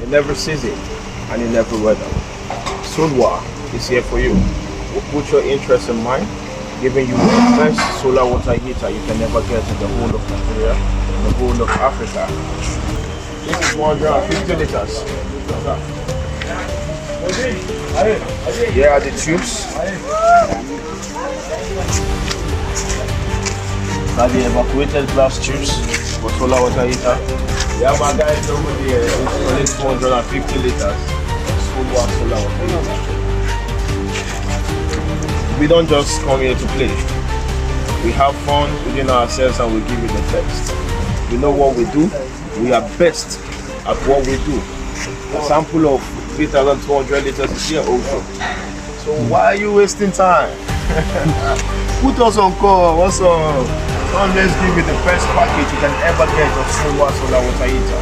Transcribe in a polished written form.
in every season and in every weather. SOLWAH is here for you. We'll put your interest in mind, giving you the best solar water heater you can ever get in the whole of Nigeria, the whole of Africa. This is 150 liters. Here are the tubes. Are the evacuated glass tubes for solar water heater. We have our guys over there installing 250 liters SOLWAH Solar water heater. We don't just come here to play. We have fun within ourselves and we give you the best. We know what we do. We are best at what we do. A sample of 3,200 liters is here also. So why are you wasting time? Put us on call. What's up? Let's give you the best package you can ever get of SOLWAH Solar water heater.